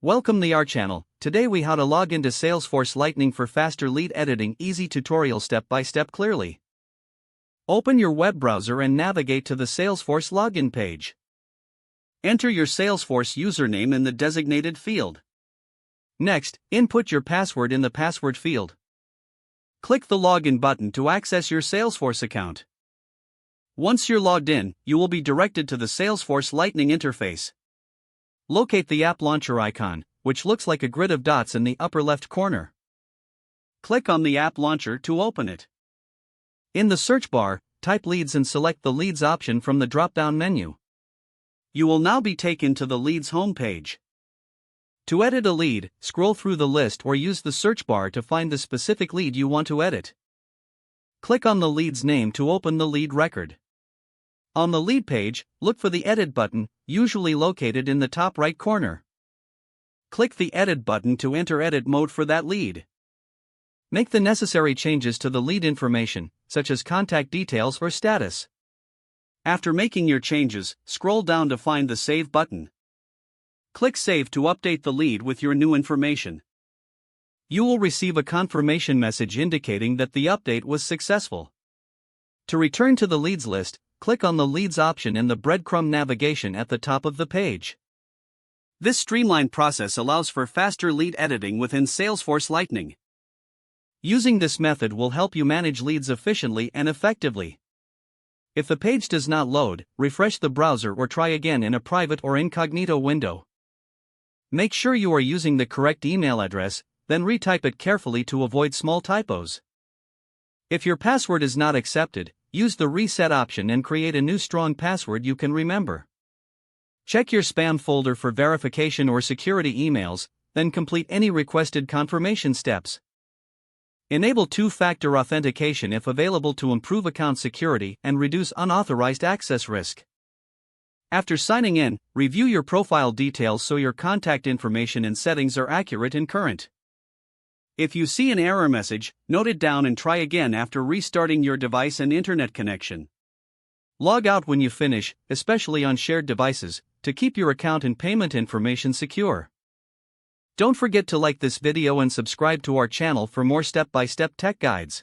Welcome to our channel. Today we how to log into Salesforce Lightning for faster lead editing. Easy tutorial step by step clearly. Open your web browser and navigate to the Salesforce login page. Enter your Salesforce username in the designated field. Next, input your password in the password field. Click the login button to access your Salesforce account. Once you're logged in, you will be directed to the Salesforce Lightning interface. Locate the app launcher icon, which looks like a grid of dots in the upper left corner. Click on the app launcher to open it. In the search bar, type leads and select the leads option from the drop-down menu. You will now be taken to the leads homepage. To edit a lead, scroll through the list or use the search bar to find the specific lead you want to edit. Click on the lead's name to open the lead record. On the lead page, look for the Edit button, usually located in the top right corner. Click the Edit button to enter edit mode for that lead. Make the necessary changes to the lead information, such as contact details or status. After making your changes, scroll down to find the Save button. Click Save to update the lead with your new information. You will receive a confirmation message indicating that the update was successful. To return to the leads list, click on the Leads option in the breadcrumb navigation at the top of the page. This streamlined process allows for faster lead editing within Salesforce Lightning. Using this method will help you manage leads efficiently and effectively. If the page does not load, refresh the browser or try again in a private or incognito window. Make sure you are using the correct email address, then retype it carefully to avoid small typos. If your password is not accepted, use the reset option and create a new strong password you can remember. Check your spam folder for verification or security emails, then complete any requested confirmation steps. Enable two-factor authentication if available to improve account security and reduce unauthorized access risk. After signing in, review your profile details so your contact information and settings are accurate and current. If you see an error message, note it down and try again after restarting your device and internet connection. Log out when you finish, especially on shared devices, to keep your account and payment information secure. Don't forget to like this video and subscribe to our channel for more step-by-step tech guides.